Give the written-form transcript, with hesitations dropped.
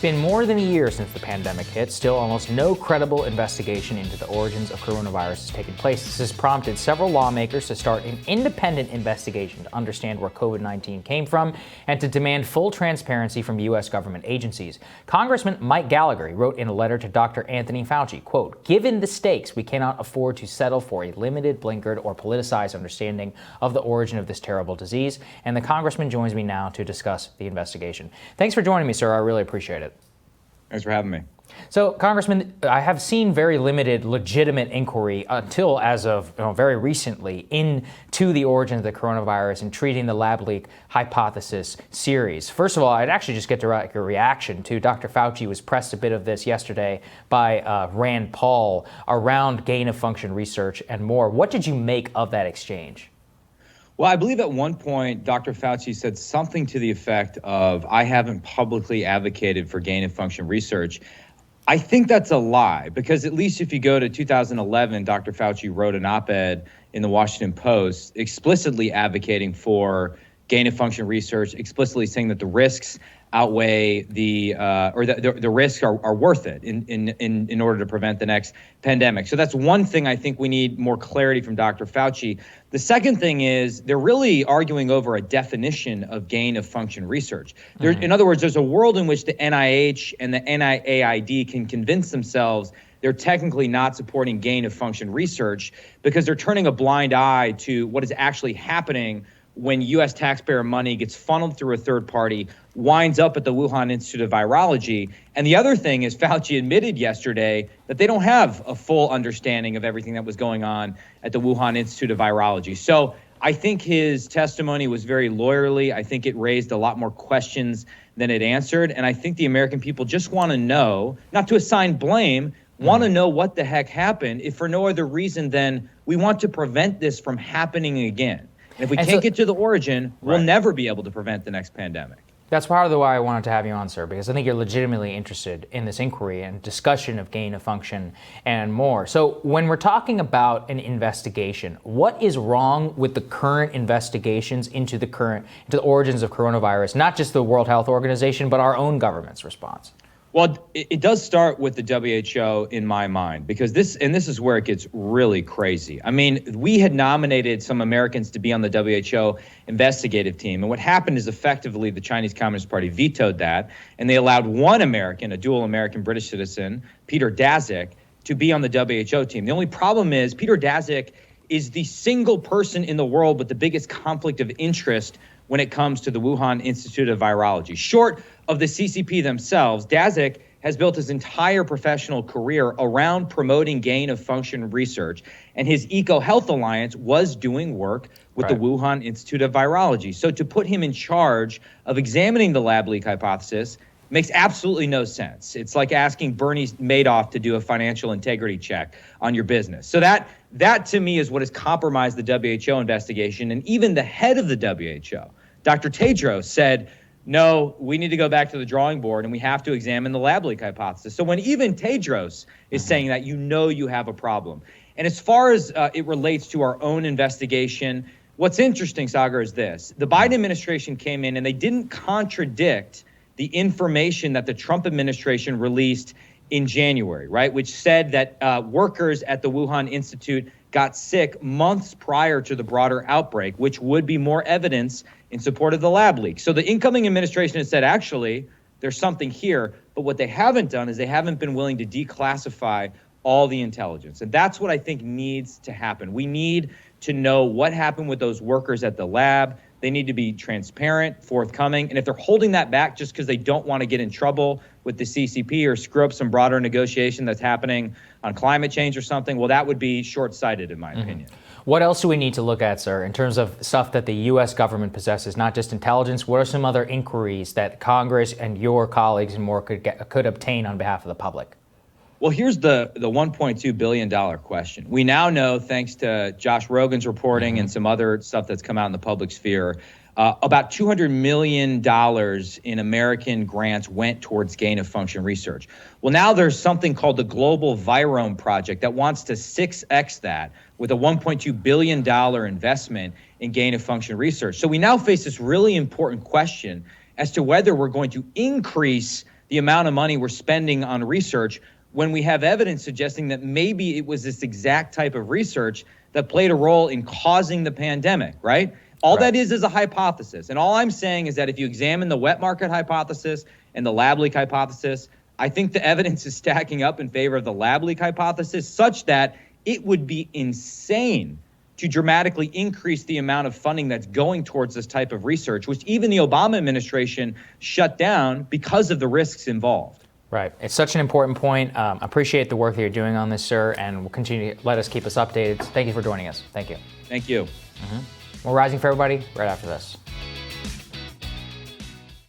been more than a year since the pandemic hit. Still, almost no credible investigation into the origins of coronavirus has taken place. This has prompted several lawmakers to start an independent investigation to understand where COVID-19 came from and to demand full transparency from U.S. government agencies. Congressman Mike Gallagher wrote in a letter to Dr. Anthony Fauci, quote, "Given the stakes, we cannot afford to settle for a limited, blinkered, or politicized understanding of the origin of this terrible disease." And the congressman joins me now to discuss the investigation. Thanks for joining me, sir. I really appreciate it. Thanks for having me. So, Congressman, I have seen very limited legitimate inquiry until as of very recently into the origin of the coronavirus and treating the lab leak hypothesis series. First of all, I'd actually just get to your reaction to Dr. Fauci was pressed a bit of this yesterday by Rand Paul around gain of function research and more. What did you make of that exchange? Well, I believe at one point, Dr. Fauci said something to the effect of, "I haven't publicly advocated for gain of function research." I think that's a lie, because at least if you go to 2011, Dr. Fauci wrote an op-ed in the Washington Post explicitly advocating for gain of function research, explicitly saying that the risks outweigh the risks are worth it in order to prevent the next pandemic. So that's one thing I think we need more clarity from Dr. Fauci. The second thing is they're really arguing over a definition of gain of function research. In other words, there's a world in which the NIH and the NIAID can convince themselves they're technically not supporting gain of function research because they're turning a blind eye to what is actually happening when U.S. taxpayer money gets funneled through a third party, winds up at the Wuhan Institute of Virology. And the other thing is Fauci admitted yesterday that they don't have a full understanding of everything that was going on at the Wuhan Institute of Virology. So I think his testimony was very lawyerly. I think it raised a lot more questions than it answered. And I think the American people just want to know, not to assign blame, want to know what the heck happened, if for no other reason than we want to prevent this from happening again. And if we can't get to the origin, we'll never be able to prevent the next pandemic. That's part of the why I wanted to have you on, sir, because I think you're legitimately interested in this inquiry and discussion of gain of function and more. So when we're talking about an investigation, what is wrong with the current investigations into the origins of coronavirus, not just the World Health Organization, but our own government's response? Well, it does start with the WHO in my mind, because this is where it gets really crazy. I mean, we had nominated some Americans to be on the WHO investigative team. And what happened is effectively the Chinese Communist Party vetoed that. And they allowed one American, a dual American British citizen, Peter Daszak, to be on the WHO team. The only problem is Peter Daszak is the single person in the world with the biggest conflict of interest when it comes to the Wuhan Institute of Virology. Short of the CCP themselves, Daszak has built his entire professional career around promoting gain of function research, and his EcoHealth Alliance was doing work with the Wuhan Institute of Virology. So to put him in charge of examining the lab leak hypothesis makes absolutely no sense. It's like asking Bernie Madoff to do a financial integrity check on your business. So that to me is what has compromised the WHO investigation. And even the head of the WHO, Dr. Tedros, said, no, we need to go back to the drawing board and we have to examine the lab leak hypothesis. So when even Tedros is saying that, you have a problem. And as far as it relates to our own investigation, what's interesting, Sagar, is this. The Biden administration came in and they didn't contradict the information that the Trump administration released in January, right, which said that workers at the Wuhan Institute got sick months prior to the broader outbreak, which would be more evidence in support of the lab leak. So the incoming administration has said, actually, there's something here. But what they haven't done is they haven't been willing to declassify all the intelligence. And that's what I think needs to happen. We need to know what happened with those workers at the lab. They need to be transparent, forthcoming. And if they're holding that back just because they don't want to get in trouble with the CCP or screw up some broader negotiation that's happening on climate change or something, well, that would be short-sighted, in my opinion. What else do we need to look at, sir, in terms of stuff that the U.S. government possesses, not just intelligence? What are some other inquiries that Congress and your colleagues and more could obtain on behalf of the public? Well, here's the $1.2 billion question. We now know, thanks to Josh Rogan's reporting and some other stuff that's come out in the public sphere, about $200 million in American grants went towards gain of function research. Well, now there's something called the Global Virome Project that wants to 6x that with a $1.2 billion investment in gain of function research. So we now face this really important question as to whether we're going to increase the amount of money we're spending on research when we have evidence suggesting that maybe it was this exact type of research that played a role in causing the pandemic, right? All that is a hypothesis. And all I'm saying is that if you examine the wet market hypothesis and the lab leak hypothesis, I think the evidence is stacking up in favor of the lab leak hypothesis such that it would be insane to dramatically increase the amount of funding that's going towards this type of research, which even the Obama administration shut down because of the risks involved. Right. It's such an important point. Appreciate the work that you're doing on this, sir, and we'll continue to keep us updated. Thank you for joining us. Thank you. Thank you. More Rising for everybody right after this.